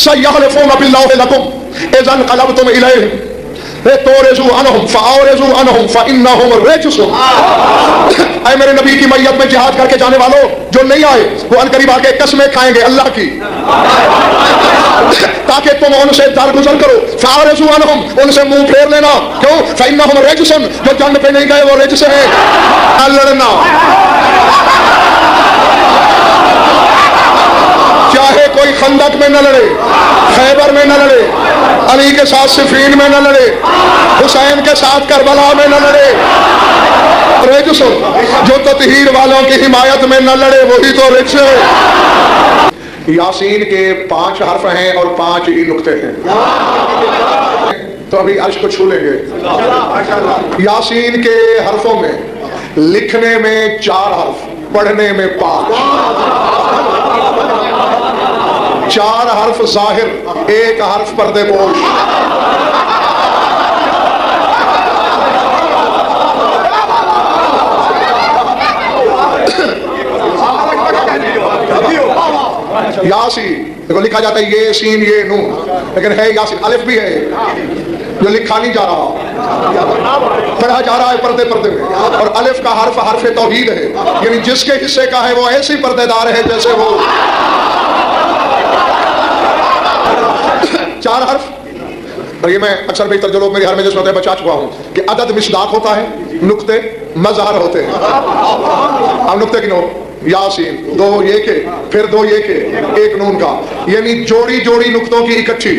सयहलिफूना बिल्लाहि लकुम इज़ा इनक़लबतुम इलैहिम तोरेज़ू अनहुम फ़अौरेज़ू अनहुम फ़इन्नहुम रिजसुन। ऐ मेरे नबी की मैयत में जिहाद करके जाने वालों, जो नहीं आए वो अनकरीब आके कसमें खाएंगे अल्लाह की, ताकि तुम उनसे दरगुजर करो। फ़अौरेज़ू अनहुम, उनसे मुंह फेर लेना। क्यों? फ़इन्नहुम रिजसुन, जो जंग पे नहीं गए वो रिजस है। लड़ना चाहे कोई खंदक में न लड़े, खैबर में न लड़े, अली के साथ सिफीन में न लड़े, हुसैन के साथ करबला में न लड़े, रिजस, जो ततहीर वालों की हिमायत में न लड़े वही तो रिजस है। यासीन के 5 हर्फ हैं और 5 ही नुक्ते हैं। तो अभी अर्श को छू लेंगे। यासीन के हर्फों में लिखने में 4 हर्फ, पढ़ने में 5। 4 हर्फ जाहिर, 1 हर्फ पर्देपोश। यासीन देखो लिखा जाता है ये सीन ये नून, लेकिन है यासीन, अलिफ भी है जो लिखा नहीं जा रहा, पढ़ा जा रहा है पर्दे पर्दे में। और अलिफ का हर्फ हर्फ तौहीद है, यानी जिसके हिस्से का है वो ऐसी पर्देदार है जैसे वो 4 हर्फ। और ये मैं अक्सर बेहतर जो लोग मेरी हर में जिस में बचा चुका हूं कि अदद मिसदाक होता है, नुक्ते मज़हर होते हैं। अब नुक्ते की नोट, यासीन 2 ये के, फिर 2 ये के, 1 नून का, यानी जोड़ी जोड़ी नुक्तों की इकट्ठी।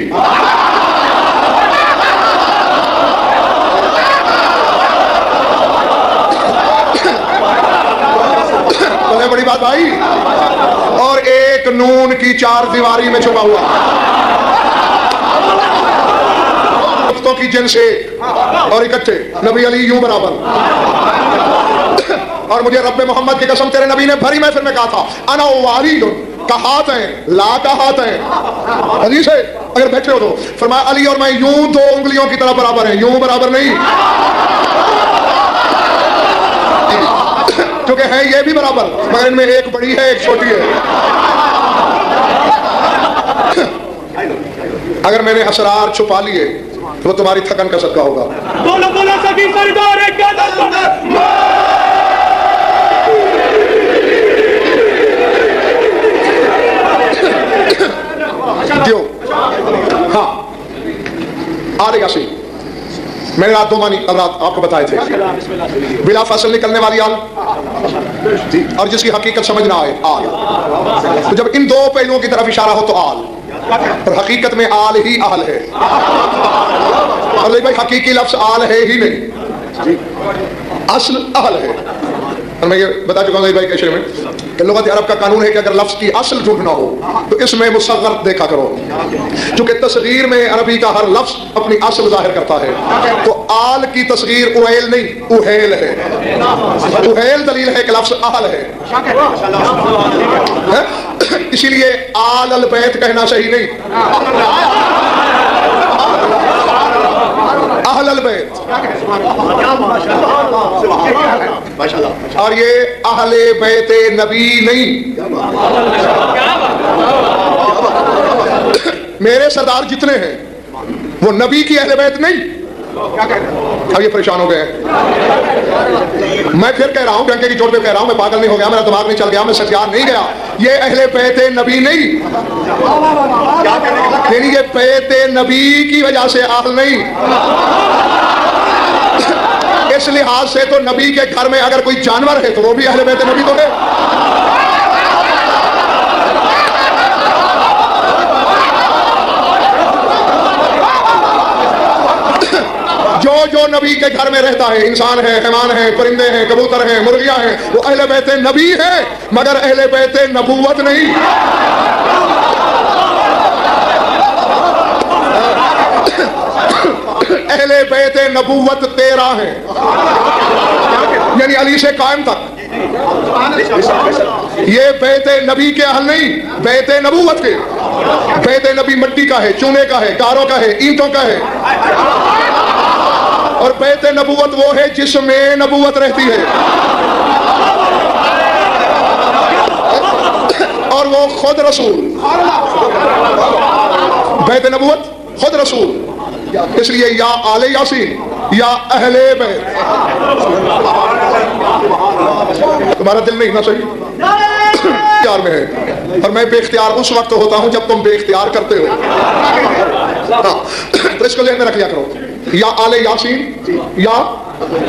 तो बड़ी बात भाई। और 1 नून की 4 दीवारी में छुपा हुआ नुक्तों की जिनस 1 और इकट्ठे। नबी अली यूं बराबर। और मुझे रब्बे मोहम्मद की कसम, तेरे नबी ने भरी महफिल में कहा था अना वालिद का हाथ है, ला का हाथ है। हदीस है, अगर बैठे हो तो फरमाया अली और मैं यूं 2 उंगलियों की तरह बराबर हैं, यूं बराबर नहीं, क्योंकि है ये भी बराबर मगर इनमें एक बड़ी है एक छोटी है। अगर मैंने असरार छुपा लिए तो तुम्हारी थकन का सदका होगा। बोलो बोलो सभी सरदार एक क्यों? हाँ आरे यासीन मैंने रात 2 मानी अब रात आपको बताए थे, बिला फसल निकलने वाली आल और जिसकी हकीकत समझ ना आए आल। तो जब इन 2 पहलुओं की तरफ इशारा हो तो आल, और हकीकत में आल ही आल है। और लेकिन भाई हकीकी लफ्ज आल है ही नहीं, असल अहल है। और मैं ये बता चुका हूँ भाई कैसे में कि लुगत अरब का कानून है कि अगर लफ्ज की असल ढूंढना हो तो इसमें मुसग़्ग़र देखा करो, क्योंकि तस्गीर में अरबी का हर लफ्ज अपनी असल जाहिर करता है। तो आल की तस्गीर उहेल नहीं उहेल है। उहेल दलील है कि लफ्ज अहल है, इसीलिए आल अल बैत कहना सही नहीं, अहल अल बैत। और ये अहले बैते नबी नहीं, मेरे सरदार जितने हैं वो नबी की अहले बैत नहीं। अब ये परेशान हो गए। मैं फिर कह रहा हूं, डंके की चोट पे कह रहा हूं, मैं पागल नहीं हो गया, मेरा दिमाग नहीं चल गया, मैं सत्यार नहीं गया। ये अहले बैते नबी नहीं, यानी ये बैते नबी की वजह से अहल नहीं। इस लिहाज से तो नबी के घर में अगर कोई जानवर है तो वो भी अहले बैते नबी तो है। जो नबी के घर में रहता है, इंसान है, हैवान है, परिंदे हैं, कबूतर हैं, मुर्गियां हैं, वो अहले बैते नबी है, मगर अहले बैते नबूवत नहीं। अहले बैते नबूवत 13 है, यानी अली से कायम तक। ये बैते नबी के अहल नहीं, बैते नबूवत के। बैते नबी मिट्टी का है, चूने का है, गारों का है, ईंटों का है। और बैते नबूवत वो है जिसमें नबूवत रहती है, और वो खुद रसूल बैत नबूवत खुद रसूल, इसलिए या आले यासीन या अहले बैत। तुम्हारा दिल नहीं ना सही इख्तियार में है, और मैं बेख्तियार उस वक्त होता हूं जब तुम बेख्तियार करते हो। हाँ, तो इसको ज़हन में रख लिया करो, या आले यासीन या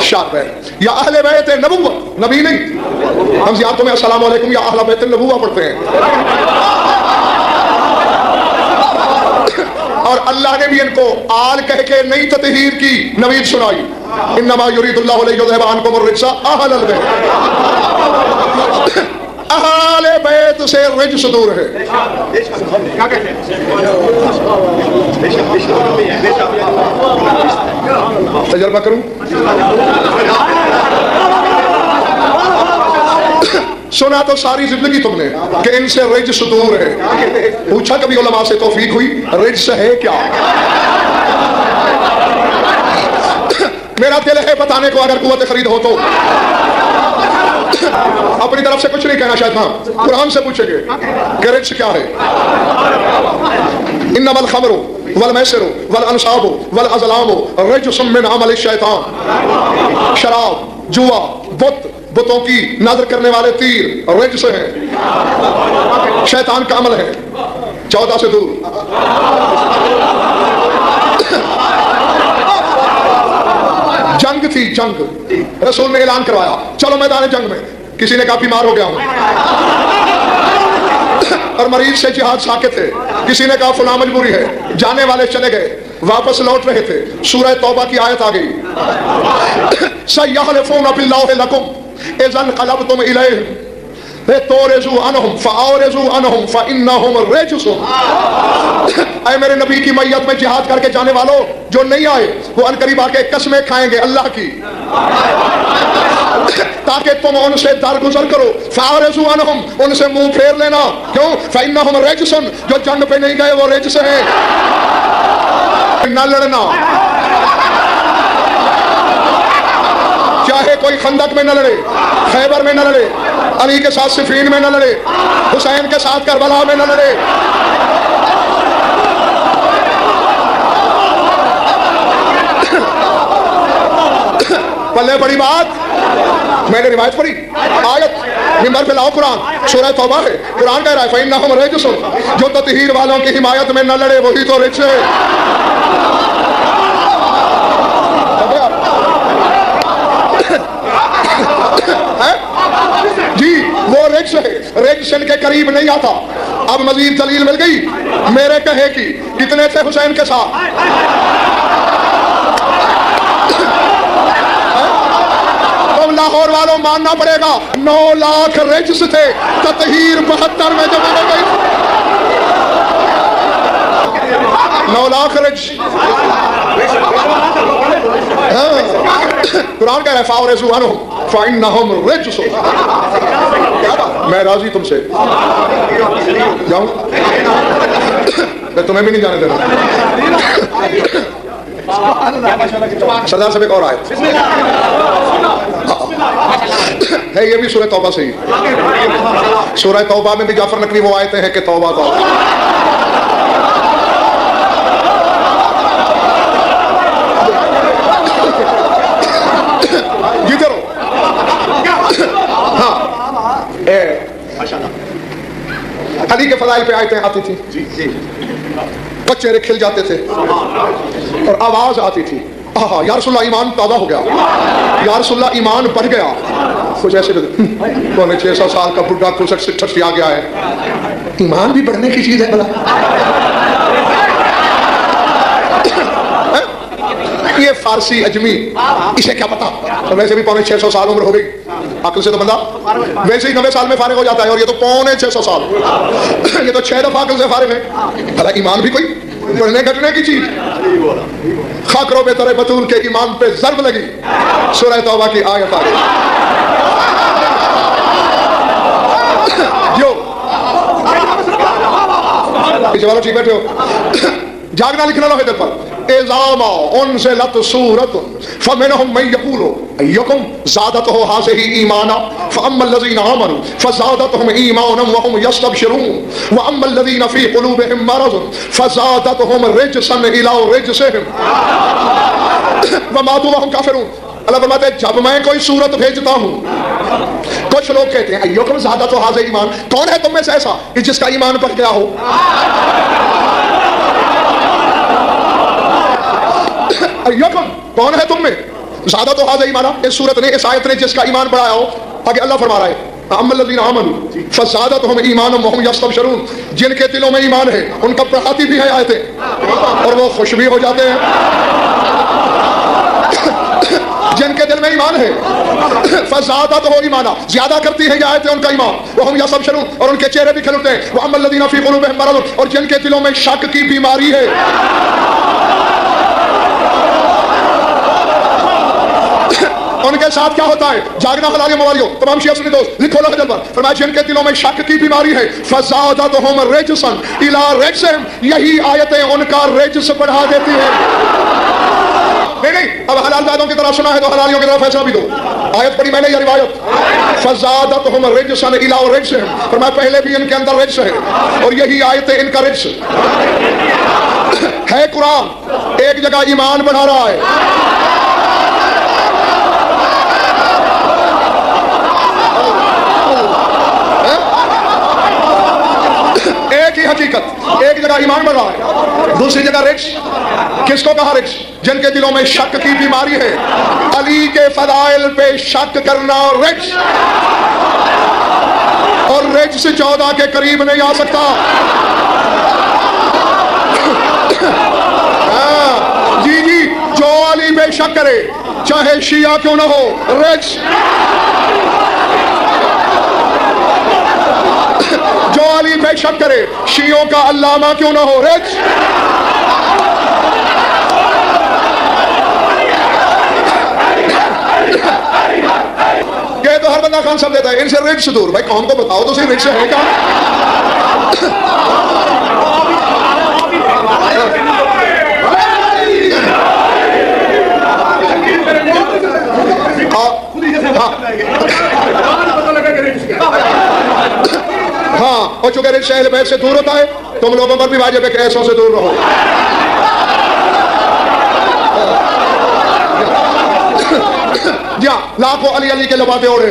शार बैत या अहले बैत नबूवत, नबी नहीं। हम ज़ियारतों में अस्सलाम वालेकुम या अहले बैत नबूवत पढ़ते हैं, और अल्लाह ने भी इनको आल कह के नई ततहीर की नवीद सुनाई। इन्नमा युरीदुल्लाहु लियुज़हिबा अन्कुम अर्रिज्सा अहलल बैत, अहले बैत से रिज्स दूर है। क्या कहते हैं? तजर्बा करूं? सुना तो सारी जिंदगी तुमने कि इनसे रिज्स दूर है। पूछा कभी उलमा से तौफीक हुई रिज्स है क्या? मेरा दिल है बताने को, अगर कुव्वत खरीद हो तो। अपनी तरफ से कुछ नहीं कहना शायद, हाँ कुरान से पूछेंगे कि रिज्स क्या है। इन्नमल खमरु वल मैसिरु वल अंसाबु वल अज़लामु रिज्सुम मिन अमलि शैतान। शराब, जुआ, बुत, बुतों की नजर करने वाले तीर रिज्स हैं, शैतान का अमल है, 14 से दूर। जंग थी, जंग, रसूल ने ऐलान करवाया चलो मैदान जंग में। किसी ने कहा बीमार हो गया हूं, और मरीज से जिहाद साकित है। किसी ने कहा फुला मजबूरी है, जाने वाले चले गए, वापस लौट रहे थे, सूरह तौबा की आयत आ गई, सयहलिफून बिल्लाहि लकुम इज़न क़लबतुम इलैहिम तोरेज़ू अनहुम फ़अौरेज़ू अनहुम फ़इन्नहुम रिज्सुन। ऐ मेरे नबी की मैयत में जिहाद करके जाने वालों, जो नहीं आए वो अनकरीब आके कसमें खाएंगे अल्लाह की, ताकि तुम उनसे दरगुजर करो। फ़अौरेज़ू अनहुम, उनसे मुंह फेर लेना। क्यों? फ़इन्नहुम रिज्सुन, जो जंग पे नहीं गए वो रिज्स हैं। न लड़ना, चाहे कोई खंदक में न लड़े, खैबर में न लड़े, अली के साथ सिफीन में न लड़े, हुसैन के साथ करबला में न लड़े। पल्ले बड़ी बात, मैंने रिवायत पढ़ी, आयत मिंबर पे लाओ, कुरान सूरह तौबा है, कुरान कह रहा है फ़इन्नहुम रिज्सुन, जो ततहीर वालों की हिमायत में न लड़े वही तो रिज्स है। जी वो रिज्स है, रिज्स इनके करीब नहीं आता। अब मजीद दलील मिल गई मेरे कहे की। कितने थे हुसैन के साथ? तुम लाहौर वालों मानना पड़ेगा 9 लाख रिज्स थे, ततहीर 72 में जब मिल गई 9 लाख रिज्स। कुरान कह रहा है फ़अौरेज़ू अनहुम फ़इन्नहुम रिज्सुन। मैं राजी तुमसे जाऊं, मैं तुम्हें भी नहीं जाने दे रहा। सरदार साहब एक और आयत है, ये भी सूरह तौबा से ही। सूरह तौबा में भी जाफर नकवी वो आयते हैं कि तौबा तौबा। अली के फज़ाइल पे आयतें आती थी, बच्चे खिल जाते थे और आवाज आती थी, आहा या रसूलल्लाह ईमान ताज़ा हो गया, या रसूलल्लाह ईमान बढ़ गया। कुछ ऐसे 600 साल का बुढ़ा खुशक से ठसी आ गया है, ईमान भी बढ़ने की चीज है भला। ये फारसी अजमी, इसे क्या पता, तो वैसे भी 650 साल उम्र हो गई, अक्ल से तो बंदा वैसे ही 90 साल में फारिग हो जाता है, और ये तो 650 साल, ये तो 6 दफा अक्ल से फारिग है। भला ईमान भी कोई बढ़ने घटने की चीज? खाकरों पे तरह बतूल के ईमान पे जर्ब लगी, सूरह तौबा की आयत आ गई। जो चलो ठीक बैठे हो, जागना लिखना लो है दिल पर। एज़ामा उनसे लत सूरत फमिनहुम मन यक़ूलु अय्युकुम ज़ादतहु हाज़िही ईमाना फ़अम्मल्लज़ीना आमनू फ़ज़ादतहुम ईमानन व हुम यस्तबशिरून व अम्मल्लज़ीना फ़ी क़ुलूबिहिम मरज़ुन फ़ज़ादतहुम रिजसन इला रिजसिहिम व मातू व हुम काफ़िरून। अल्लाह फरमाते हैं जब मैं कोई सूरत भेजता हूँ, कुछ लोग कहते हैं अय्युकुम ज़ादतहु हाज़िही ईमान, कौन है तुम में से ऐसा कि जिसका ईमान बढ़ गया हो? अय्युकुम, कौन है तुम में ज़ादतहु हाज़िही ईमान, इस सूरत ने, इस आयत ने जिसका ईमान बढ़ाया हो। आगे अल्लाह फरमा रहा है अम्मल्लज़ीना आमनू फ़ज़ादतहुम ईमानन व हुम यस्तबशिरून, जिनके दिलों में ईमान है उनका बढ़ाती भी है आयतें और वो खुश भी हो जाते हैं। जिनके दिल में ईमान है फ़ज़ादतहु ईमाना, ज्यादा करती है ये आयतें उनका ईमान, वो हम यस्तबशिरून, और उनके चेहरे भी खिल उठते हैं। वो अम्मल्लज़ीना फ़ी क़ुलूबिहिम मरज़, और जिनके दिलों में शक की बीमारी है, उनके साथ क्या होता है? जागना हलाल मवालियो, तमाम शिया सुन्नी दोस्त लिखो लो हजल पर, फरमाया जिनके दिलों में शक की बीमारी है फ़ज़ादतहुम रिजसन इला रिजसिहिम, यही आयतें उनका रिजस बढ़ा देती है। नहीं, अब हलाल जायदों की तरफ सुना है तो हलालियों की तरफ फैसला भी दो। आयत पढ़ी मैंने, यह रिवायत फ़ज़ादतहुम रिजसन इला रिजसिहिम, फरमाया पहले भी इनके अंदर रिजस है और यही आयतें इनका रिजस है। कुरान एक जगह ईमान बढ़ा रहा है, एक ही हकीकत, एक जगह ईमान बढ़ रहा है, दूसरी जगह रिक्स। किसको कहा रिक्स? जिनके दिलों में शक की बीमारी है। अली के फदाइल पे शक करना रिक्स, और रिक्स 14 के करीब नहीं आ सकता। जी जी, जो अली पे शक करे चाहे शिया क्यों ना हो, रिक्स। जो अली पे शक करे शियों का अल्लामा क्यों ना हो, रिच। ये तो हर बंदा खान सब देता है, इनसे रिच दूर। भाई कौन को बताओ तो सही, रिच है क्या? हाँ, और चूंकि रिच अहल बैत से दूर होता है, तुम लोगों पर भी वाजिब है कि ऐसों से दूर रहो। जी हाँ, लाखों अली अली के लबाते ओढ़े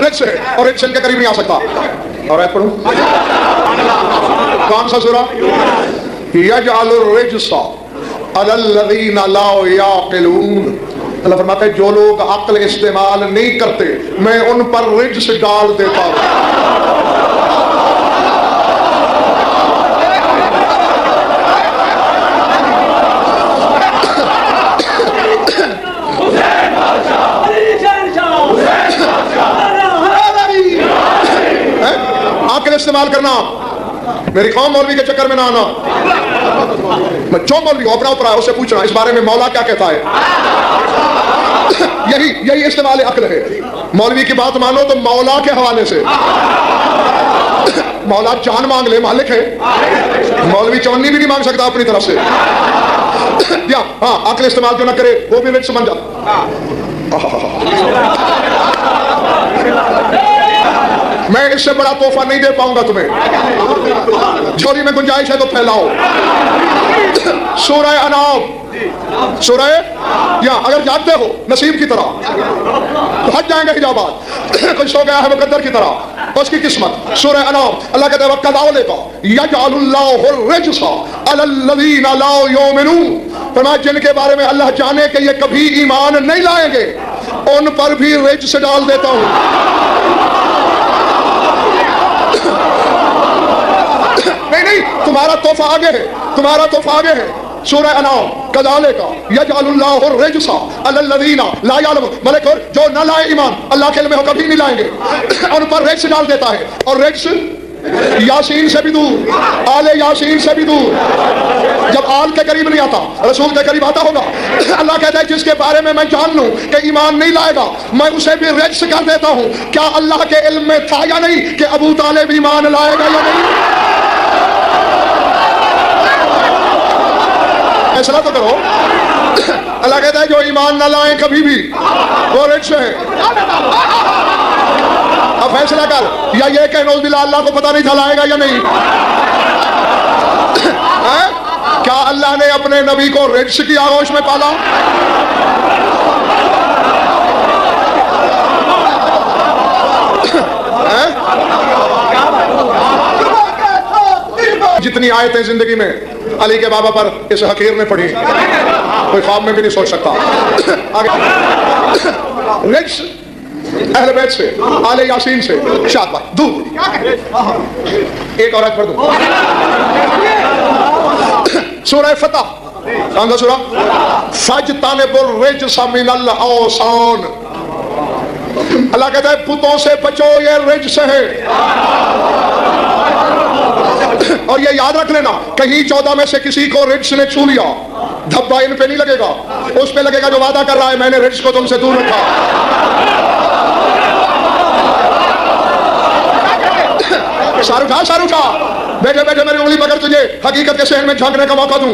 रिच है और रिच के करीब नहीं आ सकता। और आयत पढ़ूं, कौन सा सूरा? यजअलुर रिज्सा अलल्लज़ीना ला याक़िलून। अल्लाह फरमाता है जो लोग अक्ल इस्तेमाल नहीं करते मैं उन पर रिज्स डाल देता हूं। अक्ल इस्तेमाल करना, मेरी कौम मौलवी के चक्कर में ना आना। मैं जो मौलवी हो अपना ऊपर है उससे पूछना इस बारे में मौला क्या कहता है। यही इस्तेमाल अक्ल है। मौलवी की बात मानो तो मौला के हवाले से। मौला जान मांग ले, मालिक है। मौलवी चवन्नी भी नहीं मांग सकता अपनी तरफ से। या हाँ, अक्ल इस्तेमाल जो ना करे वो भी समझ जा। मैं इससे बड़ा तोहफा नहीं दे पाऊंगा तुम्हें। झोली में गुंजाइश है तो फैलाओ। सूरह अनाम, सूरह या अगर जागते हो नसीब की तरह तो हट जाएंगे हिजाबात। कुछ सो गया है मुकद्दर की तरह, उसकी किस्मत। सूरह अनाम अल्लाह कहते हैं वक़दाओले का यजअलुल्लाहु रिज्सा अलल्लज़ीना ला युमिनून। फरमाया जिनके बारे में अल्लाह जाने के ये कभी ईमान नहीं लाएंगे उन पर भी रिज्स डाल देता हूं। नहीं, तुम्हारा तोहफा आगे है, तुम्हारा तोहफा आगे है। सूरह अनाम कज़ाले का यजअलुल्लाहु रिज्सा अलल्लज़ीना ला यअलमून। मलिक और जो न लाए ईमान अल्लाह के इल्म में हो कभी नहीं लाएंगे उन पर रिज्स डाल देता है। और रिज्स यासीन से भी दूर, आले यासीन से भी दूर। जब आल के करीब नहीं आता रसूल के करीब आता होगा। अल्लाह कहता है जिसके बारे में मैं जान लूं कि ईमान नहीं लाएगा मैं उसे भी रिज्स कर देता हूं। क्या अल्लाह के इल्म में था या नहीं कि अबू तालिब ईमान लाएगा या नहीं? फैसला तो करो। अल्लाह कहता है जो ईमान ना लाए कभी भी वो रिच है। अब फैसला कर, या ये कह नौजुबिल्लाह अल्लाह को पता नहीं था लाएगा या नहीं। क्या अल्लाह ने अपने नबी को रिच की आगोश में पाला? जितनी आयतें जिंदगी में अली के बाबा पर इस हकीर ने पढ़ी कोई ख्वाब में भी नहीं सोच सकता। आगे रिच अहले बैत से, आले यासीन से, शाबाश दूर। एक और आयत पढ़ दूं, सूरह फतह, कौन सा सूरा? फजतनिबुर रिज्स मिनल औसान। अल्लाह कहता है पुतों से बचो, ये रिज्स है। और ये याद रख लेना, कहीं 14 में से किसी को रिज्स ने छू लिया, धब्बा इन पे नहीं लगेगा, उस पे लगेगा जो वादा कर रहा है मैंने रिज्स को तुमसे दूर रखा। शाहरुख बैठे बैठे मेरी उंगली पकड़ तुझे हकीकत के शहर में झांकने का मौका दूं।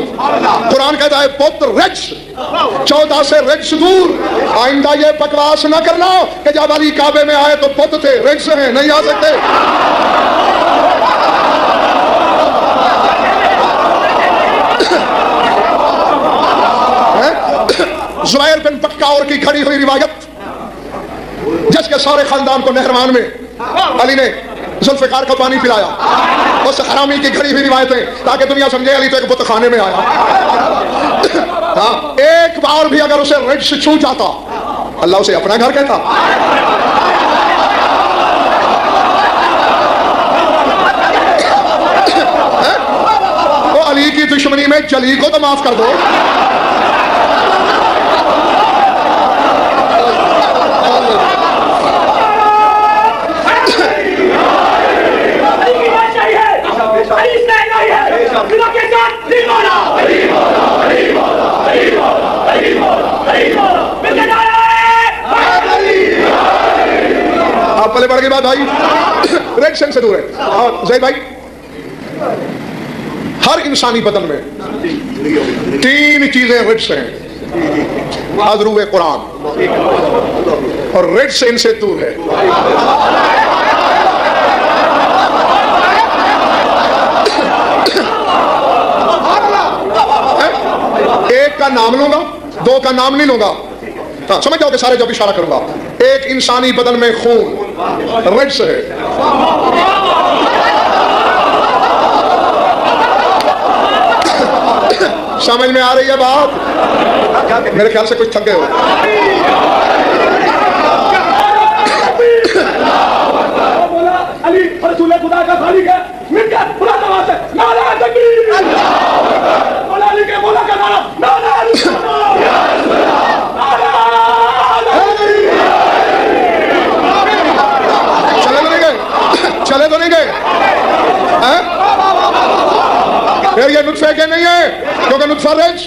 कुरान कहता है पुत्र रिच 14 से रिच दूर। आइंदा ये बकवास न करना कि जब अली काबे में आए तो पुत्र थे, रिच हैं, नहीं आ सकते। जुबैर बिन बक्काउर की खड़ी हुई रिवायत, जिसके सारे खानदान को नहरवान में अली ने जुल्फिकार का पानी पिलाया, उस हरामी की खड़ी हुई रिवायतें, ताकि दुनिया समझे अली तो एक बुत खाने में आया। हाँ, एक बार भी अगर उसे रिच छू जाता अल्लाह उसे अपना घर कहता। वो अली की दुश्मनी में जली को तो माफ कर दो। आप पहले बढ़ गई बात भाई, रिएक्शन से दूर है। और जैद भाई, हर इंसानी बदन में 3 चीजें रिच हैं, अज़रूए कुरान, और रिच इनसे दूर है। एक का नाम लूंगा, 2 का नाम नहीं लूंगा। हाँ, समझ जाओ कि सारे जब इशारा करूंगा। एक इंसानी बदन में खून रिच है, समझ में आ रही है बात? मेरे ख्याल से कुछ थक गए हो। अली रसूल खुदा का खालिक है, मिलकर खुदा का वास्ता नारा तकबीर, बोला अली के बोला का नारा नारा चले तो नहीं गए? फिर ये नुत्फे के नहीं है, क्योंकि नुत्फा रिच